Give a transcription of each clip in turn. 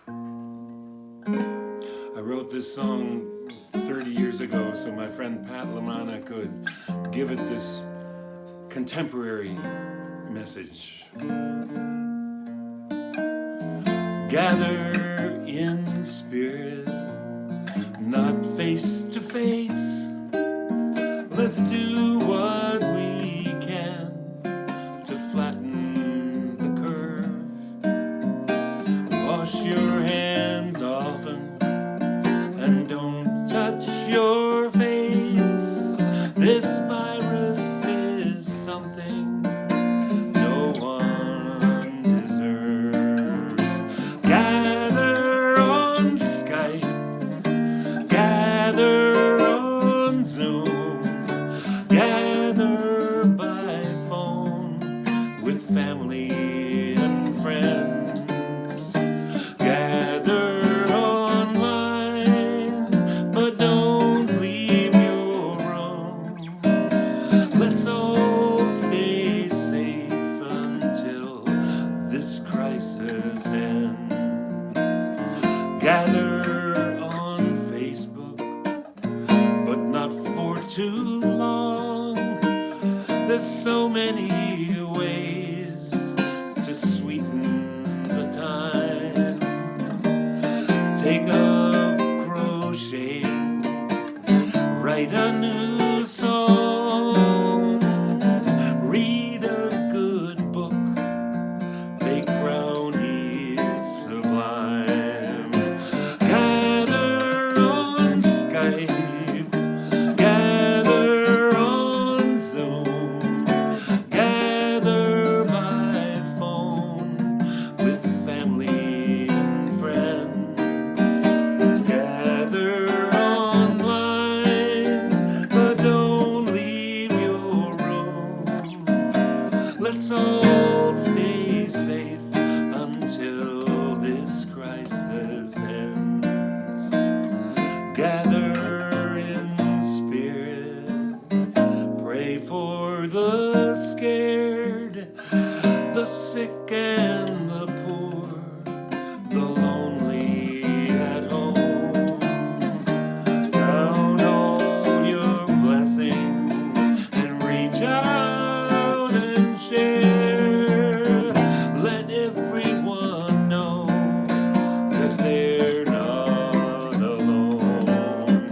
I wrote this song 30 years ago so my friend Pat Lamana could give it this contemporary message. Gather in spirit, not face to face. Let's do what we can to flatten the curve. Wash your hands often and don't touch your face. This virus is something no one deserves. Gather on Skype, gather on Zoom, gather by phone with family and friends. Gather online, but don't leave your room. Let's all stay safe until this crisis ends. Gather on Facebook, but not for too long. There's so many ways to sweeten the time. Take up crochet, write a new song, read a good book, bake brownies sublime. Gather on Skype, gather on Zoom, gather by phone with family and friends. Gather online, but don't leave your room. Let's all stay safe until this crisis ends. Gather in spirit, pray for the scared, the sick and the poor, the lonely at home. Count all your blessings and reach out and share. Let everyone know that they're not alone.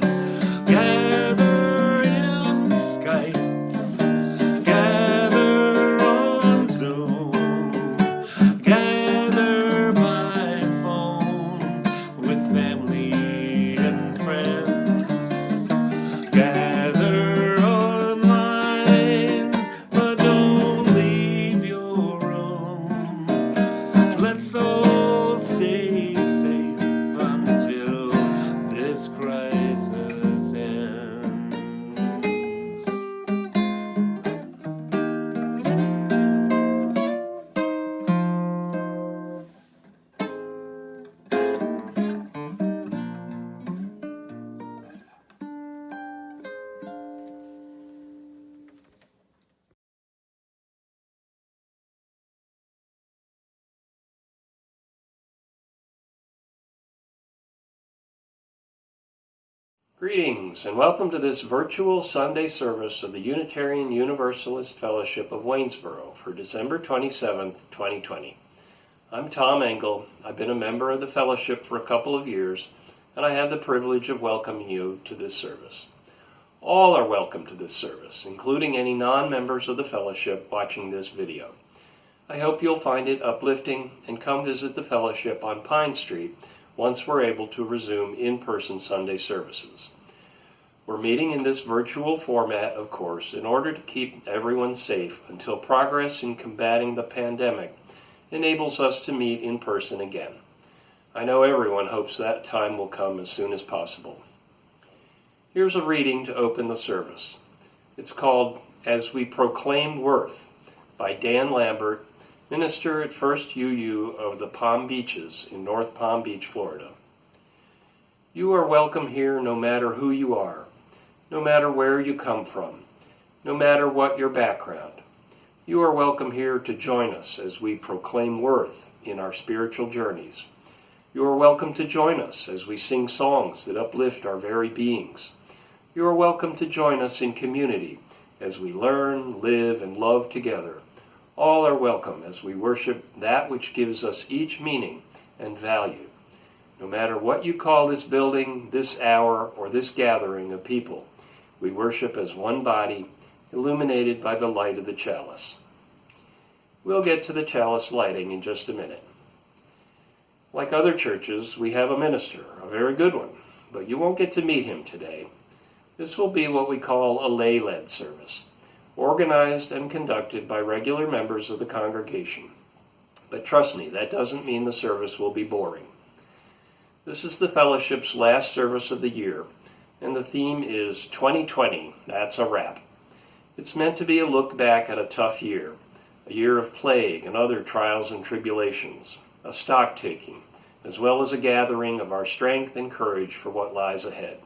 Gather in Skype, gather on Zoom, gather by phone with family and friends. Gather online, but don't leave your room. Let's all stay safe until this crisis ends. Greetings and welcome to this virtual Sunday service of the Unitarian Universalist Fellowship of Waynesboro for December 27th, 2020. I'm Tom Engel. I've been a member of the fellowship for a couple of years, and I have the privilege of welcoming you to this service. All are welcome to this service, including any non-members of the fellowship watching this video. I hope you'll find it uplifting and come visit the fellowship on Pine Street once we're able to resume in-person Sunday services. We're meeting in this virtual format, of course, in order to keep everyone safe until progress in combating the pandemic enables us to meet in person again. I know everyone hopes that time will come as soon as possible. Here's a reading to open the service. It's called As We Proclaim Worth by Dan Lambert, minister at First UU of the Palm Beaches in North Palm Beach, Florida. You are welcome here no matter who you are, no matter where you come from, no matter what your background. You are welcome here to join us as we proclaim worth in our spiritual journeys. You are welcome to join us as we sing songs that uplift our very beings. You are welcome to join us in community as we learn, live, and love together. All are welcome as we worship that which gives us each meaning and value. No matter what you call this building, this hour, or this gathering of people, we worship as one body, illuminated by the light of the chalice. We'll get to the chalice lighting in just a minute. Like other churches, we have a minister, a very good one, but you won't get to meet him today. This will be what we call a lay-led service, organized and conducted by regular members of the congregation. But trust me, that doesn't mean the service will be boring. This is the fellowship's last service of the year, and the theme is 2020, that's a wrap. It's meant to be a look back at a tough year, a year of plague and other trials and tribulations, a stock-taking, as well as a gathering of our strength and courage for what lies ahead.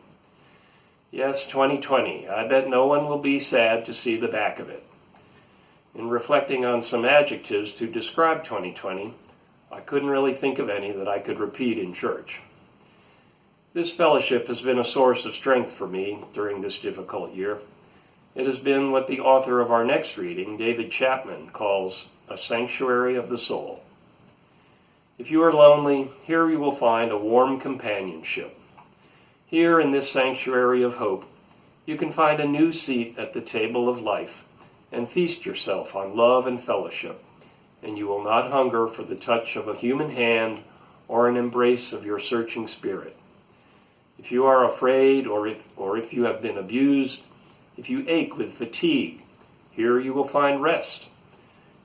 Yes, 2020, I bet no one will be sad to see the back of it. In reflecting on some adjectives to describe 2020, I couldn't really think of any that I could repeat in church. This fellowship has been a source of strength for me during this difficult year. It has been what the author of our next reading, David Chapman, calls a sanctuary of the soul. If you are lonely, here you will find a warm companionship. Here in this sanctuary of hope, you can find a new seat at the table of life and feast yourself on love and fellowship, and you will not hunger for the touch of a human hand or an embrace of your searching spirit. If you are afraid or if you have been abused, if you ache with fatigue, here you will find rest.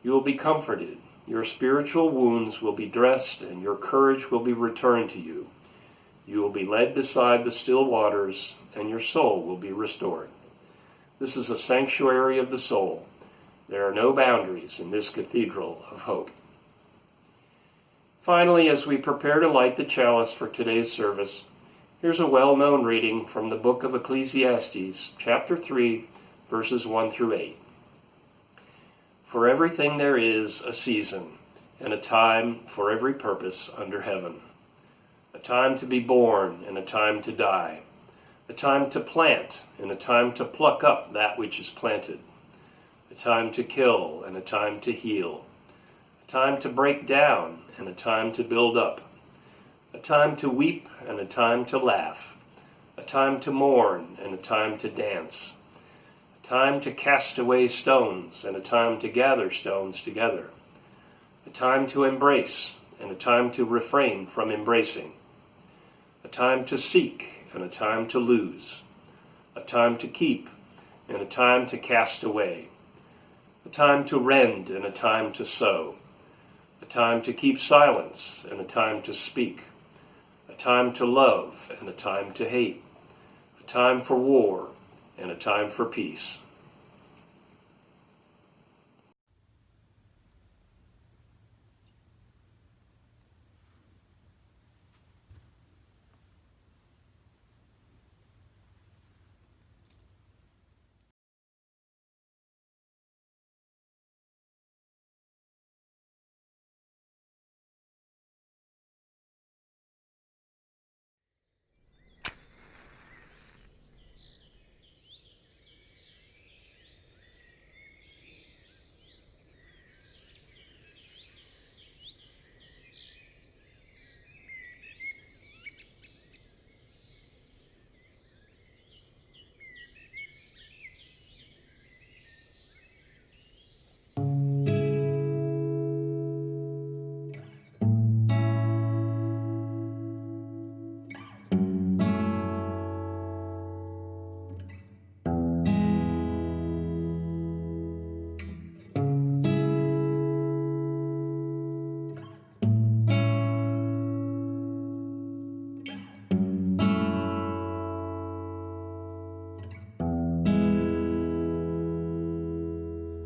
You will be comforted, your spiritual wounds will be dressed, and your courage will be returned to you. You will be led beside the still waters, and your soul will be restored. This is a sanctuary of the soul. There are no boundaries in this cathedral of hope. Finally, as we prepare to light the chalice for today's service, here's a well-known reading from the book of Ecclesiastes, chapter 3, verses 1 through 8. For everything there is a season, and a time for every purpose under heaven. A time to be born, and a time to die. A time to plant, and a time to pluck up that which is planted. A time to kill, and a time to heal. A time to break down, and a time to build up. A time to weep, and a time to laugh. A time to mourn, and a time to dance. A time to cast away stones, and a time to gather stones together. A time to embrace, and a time to refrain from embracing. A time to seek, and a time to lose. A time to keep, and a time to cast away. A time to rend, and a time to sow. A time to keep silence, and a time to speak. A time to love, and a time to hate. A time for war, and a time for peace.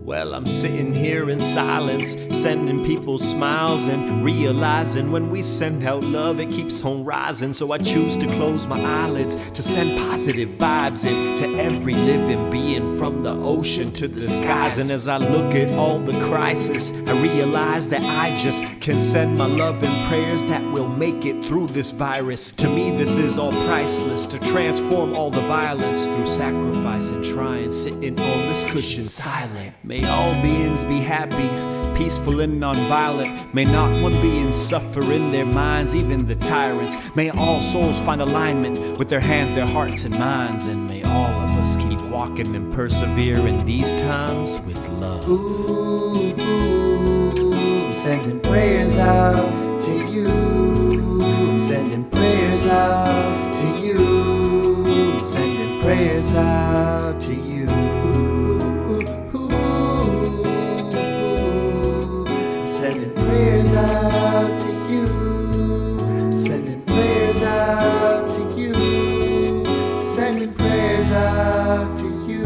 Well, I'm sitting here in silence, sending people smiles and realizing when we send out love, it keeps on rising. So I choose to close my eyelids to send positive vibes into every living being, from the ocean to the skies. And as I look at all the crisis, I realize that I just can send my love and prayers that will make it through this virus. To me, this is all priceless, to transform all the violence through sacrifice and trying, sitting on this cushion silent. May all beings be happy, peaceful and nonviolent. May not one being suffer in their minds, even the tyrants. May all souls find alignment with their hands, their hearts and minds. And may all of us keep walking and persevere in these times with love. Ooh, I'm sending prayers out to you. I'm sending prayers out to you. I'm sending prayers out to you. Sending prayers out to you. Sending prayers out to you. Sending prayers out to you.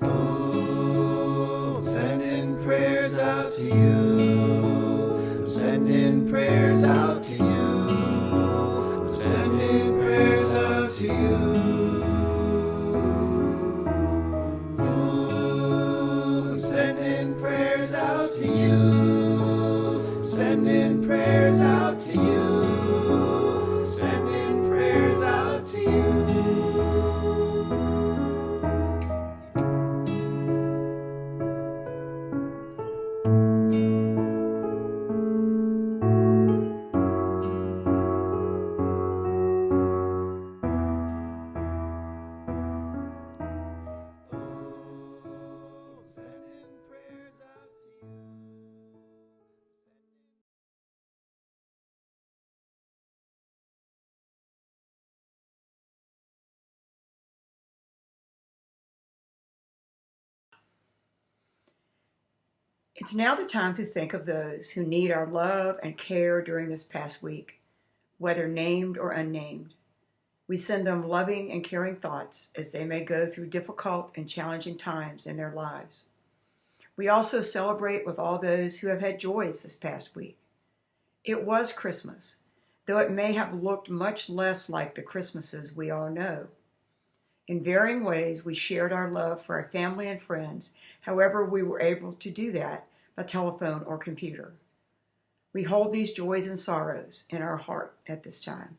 Oh, sending prayers out to you. Sending prayers out to you. Sending prayers out to you. Sending prayers out to you. Sending prayers out to you. Sending prayers out to you. It's now the time to think of those who need our love and care during this past week, whether named or unnamed. We send them loving and caring thoughts as they may go through difficult and challenging times in their lives. We also celebrate with all those who have had joys this past week. It was Christmas, though it may have looked much less like the Christmases we all know. In varying ways, we shared our love for our family and friends, however we were able to do that by telephone or computer. We hold these joys and sorrows in our heart at this time.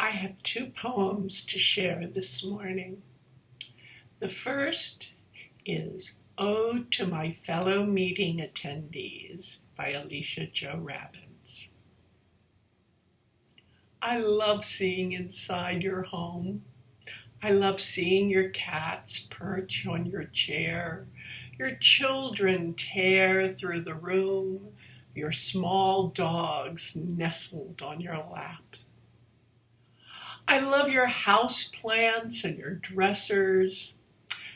I have two poems to share this morning. The first is Ode to My Fellow Meeting Attendees by Alicia Jo Rabbins. I love seeing inside your home. I love seeing your cats perch on your chair, your children tear through the room, your small dogs nestled on your laps. I love your house plants and your dressers.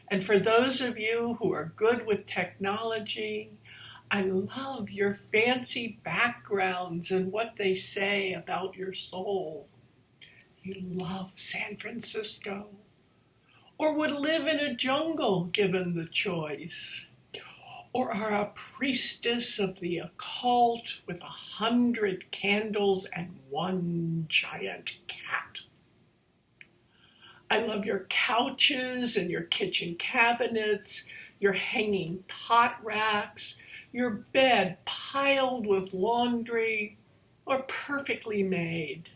And for those of you who are good with technology, I love your fancy backgrounds and what they say about your soul. You love San Francisco, or would live in a jungle given the choice, or are a priestess of the occult with 100 candles and one giant cat. I love your couches and your kitchen cabinets, your hanging pot racks, your bed piled with laundry or perfectly made,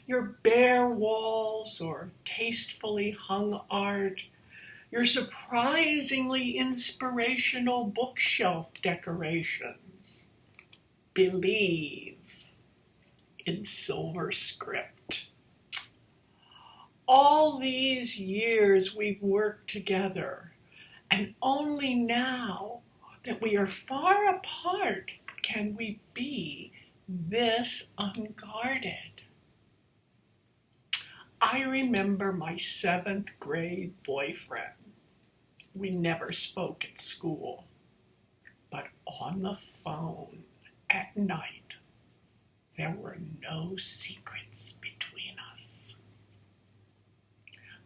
your bare walls or tastefully hung art, your surprisingly inspirational bookshelf decorations. Believe in silver script. All these years we've worked together, and only now that we are far apart can we be this unguarded. I remember my 7th grade boyfriend. We never spoke at school, but on the phone at night, there were no secrets between us.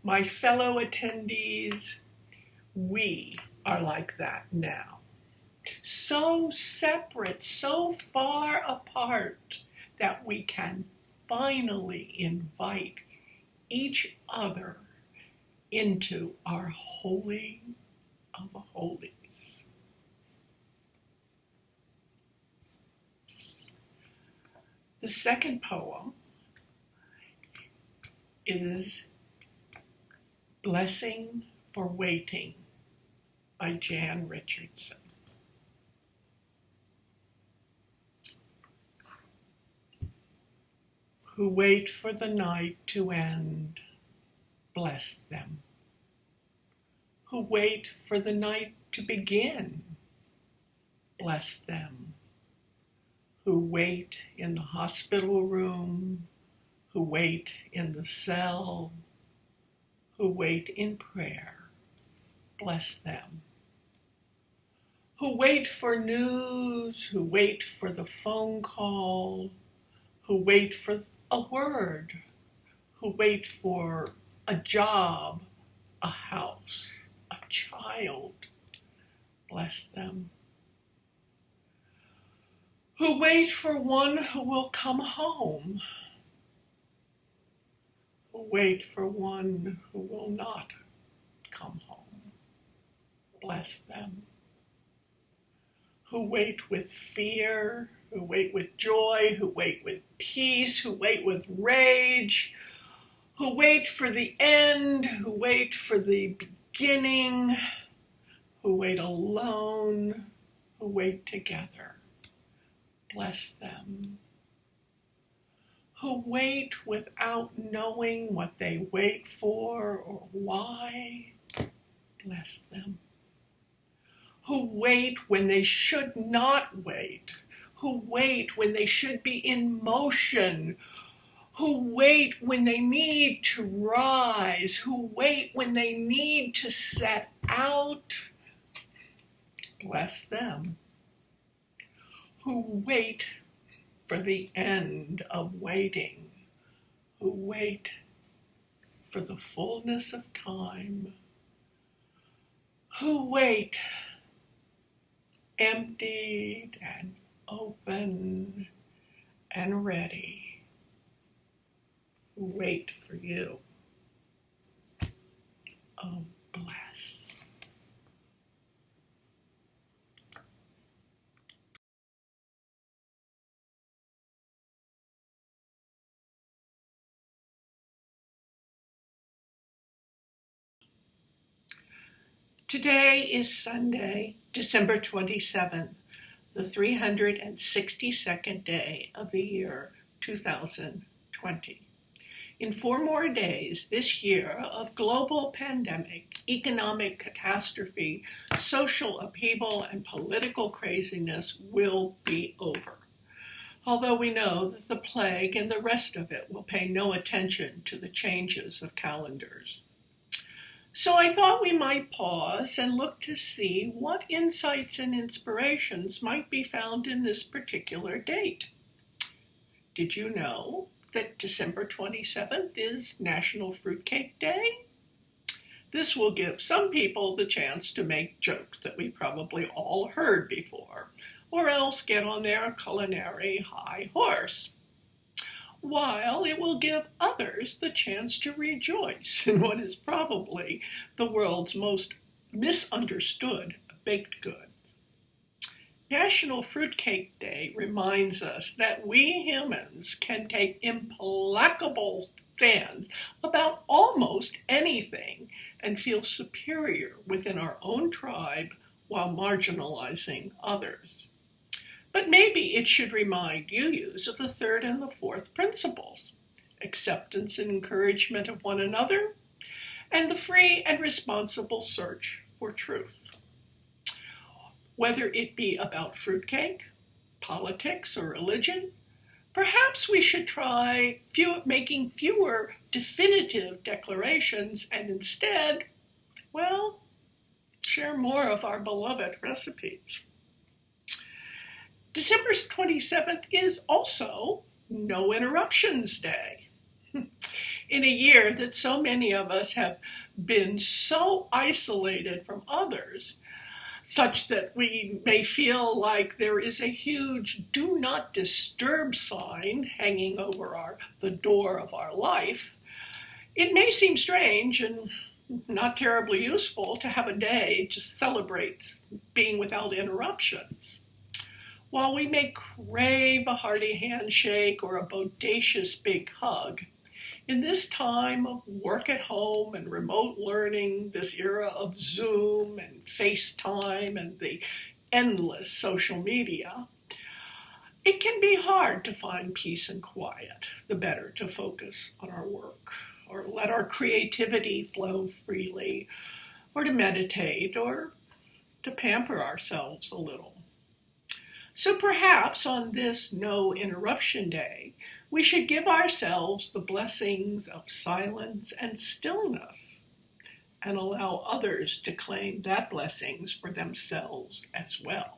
My fellow attendees, we are like that now. So separate, so far apart that we can finally invite each other into our holy of holies. The second poem is Blessing for Waiting by Jan Richardson. Who wait for the night to end, bless them. Who wait for the night to begin, bless them. Who wait in the hospital room, who wait in the cell, who wait in prayer, bless them. Who wait for news, who wait for the phone call, who wait for a word, who wait for a job, a house, a child, bless them. Who wait for one who will come home, who wait for one who will not come home, bless them. Who wait with fear, who wait with joy, who wait with peace, who wait with rage, who wait for the end, who wait for the beginning, who wait alone, who wait together. Bless them. Who wait without knowing what they wait for or why. Bless them. Who wait when they should not wait. Who wait when they should be in motion. Who wait when they need to rise. Who wait when they need to set out. Bless them. Who wait for the end of waiting. Who wait for the fullness of time. Who wait emptied and open and ready. Who wait for you. Oh, bless. Today is Sunday, December 27th, the 362nd day of the year 2020. In 4 more days, this year of global pandemic, economic catastrophe, social upheaval, and political craziness will be over. Although we know that the plague and the rest of it will pay no attention to the changes of calendars. So I thought we might pause and look to see what insights and inspirations might be found in this particular date. Did you know that December 27th is National Fruitcake Day? This will give some people the chance to make jokes that we probably all heard before, or else get on their culinary high horse, while it will give others the chance to rejoice in what is probably the world's most misunderstood baked good. National Fruitcake Day reminds us that we humans can take implacable stands about almost anything and feel superior within our own tribe while marginalizing others. But maybe it should remind you of the third and the fourth principles: acceptance and encouragement of one another, and the free and responsible search for truth. Whether it be about fruitcake, politics, or religion, perhaps we should try making fewer definitive declarations and instead, share more of our beloved recipes. December 27th is also No Interruptions Day. In a year that so many of us have been so isolated from others, such that we may feel like there is a huge do not disturb sign hanging over the door of our life, it may seem strange and not terribly useful to have a day to celebrate being without interruptions. While we may crave a hearty handshake or a bodacious big hug, in this time of work at home and remote learning, this era of Zoom and FaceTime and the endless social media, it can be hard to find peace and quiet, the better to focus on our work, or let our creativity flow freely, or to meditate, or to pamper ourselves a little. So perhaps on this No Interruption Day, we should give ourselves the blessings of silence and stillness and allow others to claim that blessings for themselves as well.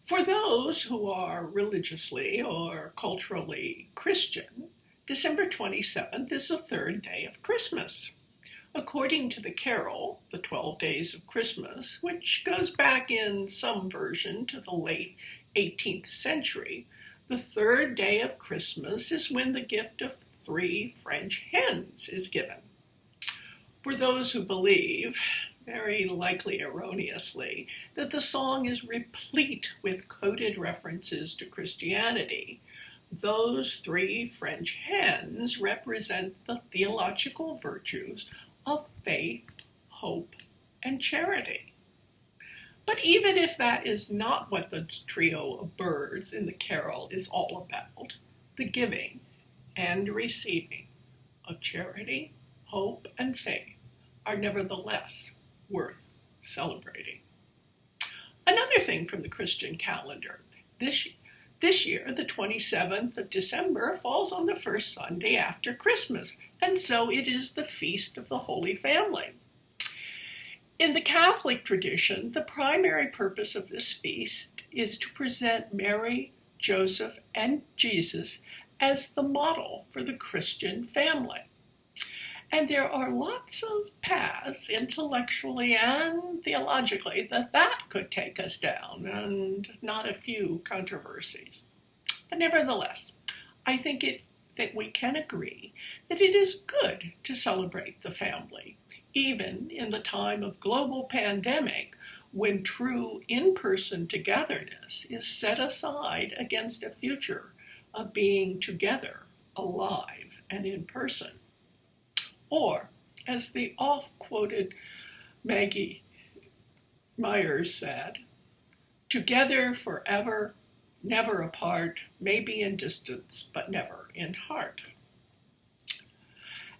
For those who are religiously or culturally Christian, December 27th is the third day of Christmas. According to the carol, The 12 Days of Christmas, which goes back in some version to the late 18th century, the third day of Christmas is when the gift of 3 French hens is given. For those who believe, very likely erroneously, that the song is replete with coded references to Christianity, those 3 French hens represent the theological virtues of faith, hope, and charity. But even if that is not what the trio of birds in the carol is all about, the giving and receiving of charity, hope, and faith are nevertheless worth celebrating. Another thing from the Christian calendar, this year, the 27th of December falls on the first Sunday after Christmas, and so it is the Feast of the Holy Family. In the Catholic tradition, the primary purpose of this feast is to present Mary, Joseph, and Jesus as the model for the Christian family. And there are lots of paths, intellectually and theologically, that could take us down, and not a few controversies. But nevertheless, I think that we can agree that it is good to celebrate the family, even in the time of global pandemic, when true in-person togetherness is set aside against a future of being together, alive, and in person. Or, As the oft-quoted Maggie Myers said, "Together forever, never apart, maybe in distance, but never in heart."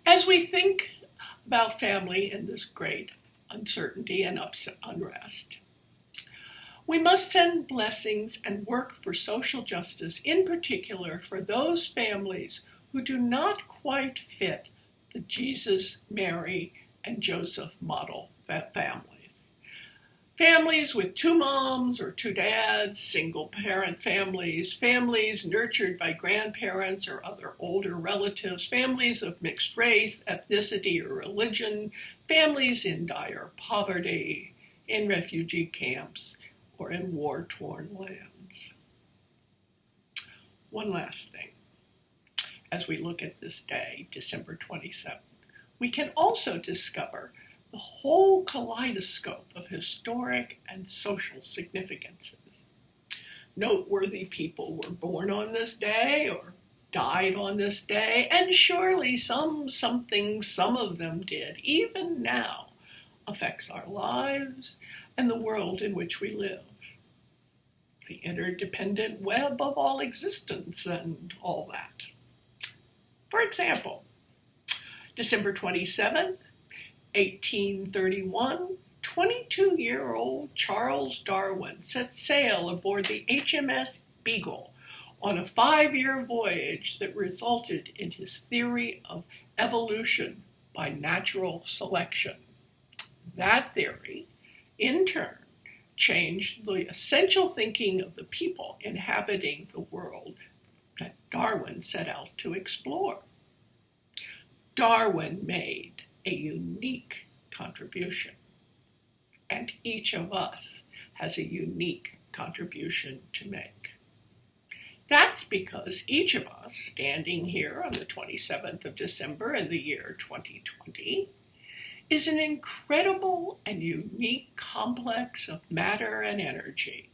As we think about family in this great uncertainty and unrest, we must send blessings and work for social justice, in particular for those families who do not quite fit the Jesus, Mary, and Joseph model families. Families with two moms or two dads, single parent families, families nurtured by grandparents or other older relatives, families of mixed race, ethnicity, or religion, families in dire poverty, in refugee camps, or in war-torn lands. One last thing. As we look at this day, December 27th, we can also discover the whole kaleidoscope of historic and social significances. Noteworthy people were born on this day or died on this day, and surely some of them did, even now, affects our lives and the world in which we live. The interdependent web of all existence and all that. For example, December 27th, 1831, 22-year-old Charles Darwin set sail aboard the HMS Beagle on a 5-year voyage that resulted in his theory of evolution by natural selection. That theory, in turn, changed the essential thinking of the people inhabiting the world that Darwin set out to explore. Darwin made a unique contribution, and each of us has a unique contribution to make. That's because each of us, standing here on the 27th of December in the year 2020, is an incredible and unique complex of matter and energy.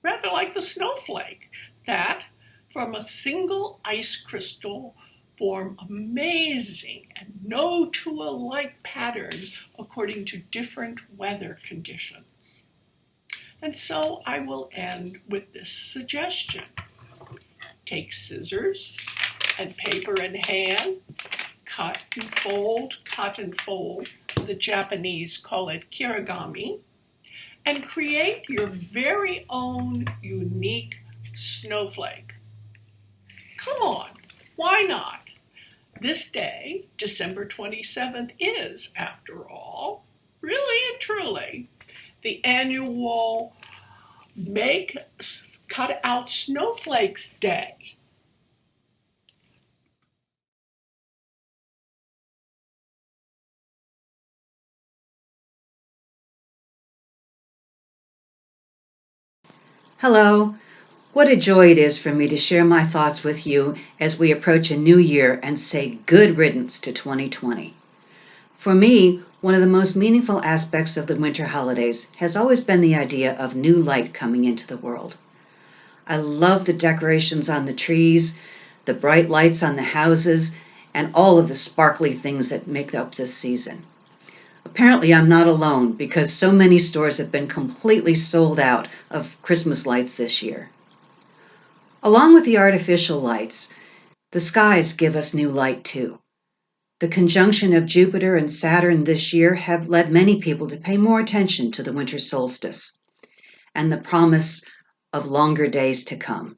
Rather like the snowflake that, from a single ice crystal, form amazing and no two alike patterns according to different weather conditions. And so I will end with this suggestion. Take scissors and paper in hand, cut and fold. The Japanese call it kirigami, and create your very own unique snowflake. Come on, why not? This day, December 27th, is, after all, really and truly, the annual Cut Out Snowflakes Day. Hello. What a joy it is for me to share my thoughts with you as we approach a new year and say good riddance to 2020. For me, one of the most meaningful aspects of the winter holidays has always been the idea of new light coming into the world. I love the decorations on the trees, the bright lights on the houses, and all of the sparkly things that make up this season. Apparently, I'm not alone because so many stores have been completely sold out of Christmas lights this year. Along with the artificial lights, the skies give us new light too. The conjunction of Jupiter and Saturn this year have led many people to pay more attention to the winter solstice and the promise of longer days to come.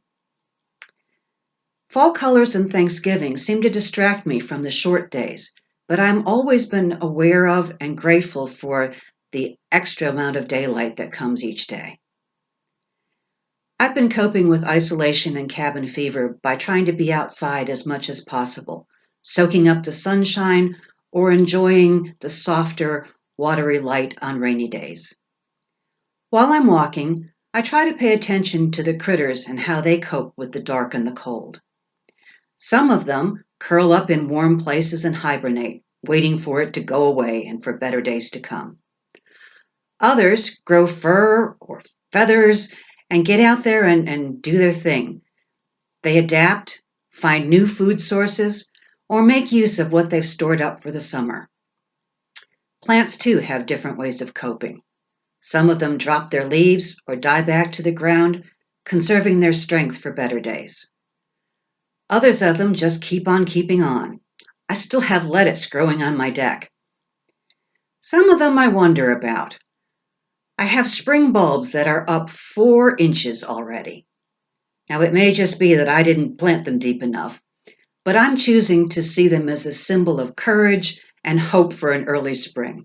Fall colors and Thanksgiving seem to distract me from the short days, but I've always been aware of and grateful for the extra amount of daylight that comes each day. I've been coping with isolation and cabin fever by trying to be outside as much as possible, soaking up the sunshine or enjoying the softer, watery light on rainy days. While I'm walking, I try to pay attention to the critters and how they cope with the dark and the cold. Some of them curl up in warm places and hibernate, waiting for it to go away and for better days to come. Others grow fur or feathers and get out there and do their thing. They adapt, find new food sources, or make use of what they've stored up for the summer. Plants, too, have different ways of coping. Some of them drop their leaves or die back to the ground, conserving their strength for better days. Others of them just keep on keeping on. I still have lettuce growing on my deck. Some of them I wonder about. I have spring bulbs that are up 4 inches already. Now, it may just be that I didn't plant them deep enough, but I'm choosing to see them as a symbol of courage and hope for an early spring.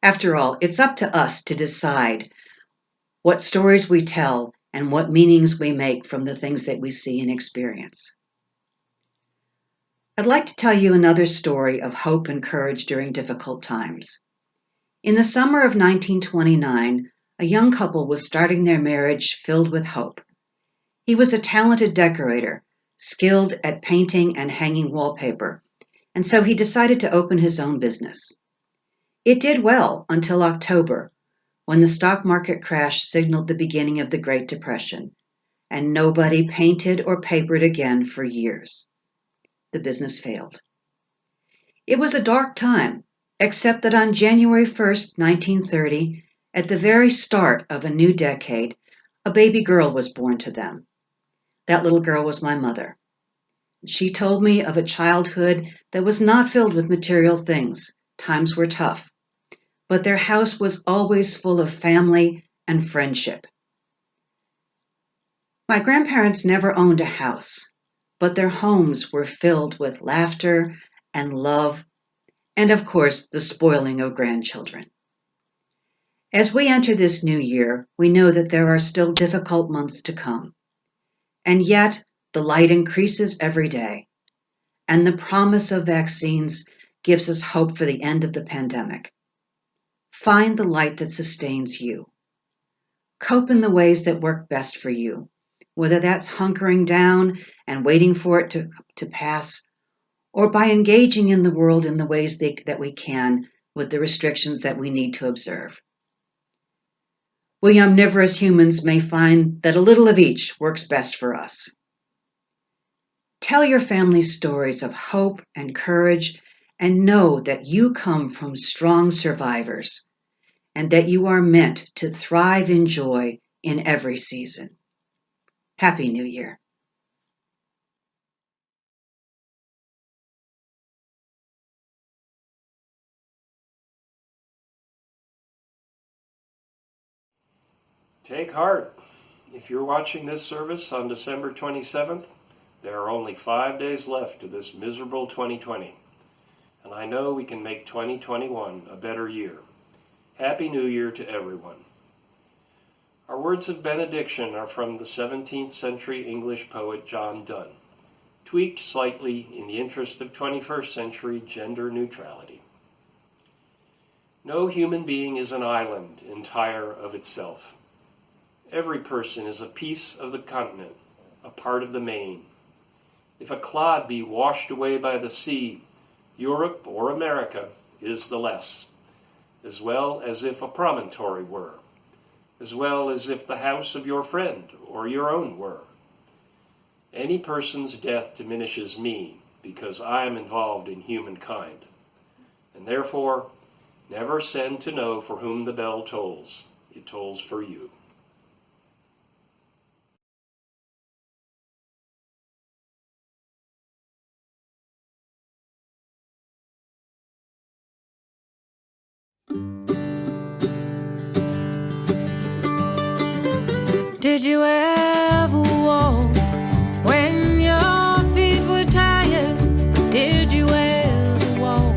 After all, it's up to us to decide what stories we tell and what meanings we make from the things that we see and experience. I'd like to tell you another story of hope and courage during difficult times. In the summer of 1929, a young couple was starting their marriage filled with hope. He was a talented decorator, skilled at painting and hanging wallpaper, and so he decided to open his own business. It did well until October, when the stock market crash signaled the beginning of the Great Depression, and nobody painted or papered again for years. The business failed. It was a dark time, except that on January 1st, 1930, at the very start of a new decade, a baby girl was born to them. That little girl was my mother. She told me of a childhood that was not filled with material things. Times were tough. But their house was always full of family and friendship. My grandparents never owned a house, but their homes were filled with laughter and love, and of course, the spoiling of grandchildren. As we enter this new year, we know that there are still difficult months to come. And yet, the light increases every day, and the promise of vaccines gives us hope for the end of the pandemic. Find the light that sustains you. Cope in the ways that work best for you, whether that's hunkering down and waiting for it to pass, or by engaging in the world in the ways that we can with the restrictions that we need to observe. We omnivorous humans may find that a little of each works best for us. Tell your family stories of hope and courage, and know that you come from strong survivors, and that you are meant to thrive in joy in every season. Happy New Year. Take heart. If you're watching this service on December 27th, there are only 5 days left to this miserable 2020. And I know we can make 2021 a better year. Happy New Year to everyone. Our words of benediction are from the 17th century English poet John Donne, tweaked slightly in the interest of 21st century gender neutrality. No human being is an island entire of itself. Every person is a piece of the continent, a part of the main. If a clod be washed away by the sea, Europe or America is the less, as well as if a promontory were, as well as if the house of your friend or your own were. Any person's death diminishes me, because I am involved in humankind, and therefore never send to know for whom the bell tolls. It tolls for you. Did you ever walk when your feet were tired? Did you ever walk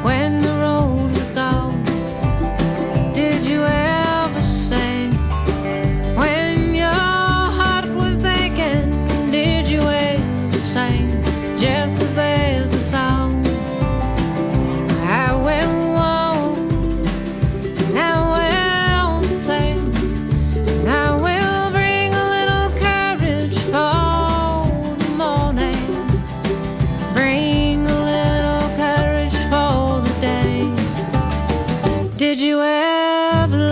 when the road was gone? Did you ever sing when your heart was aching? Did you ever sing just 'cause there's a song? I will walk, and I will sing, and I will bring a little courage for the morning, bring a little courage for the day. Did you ever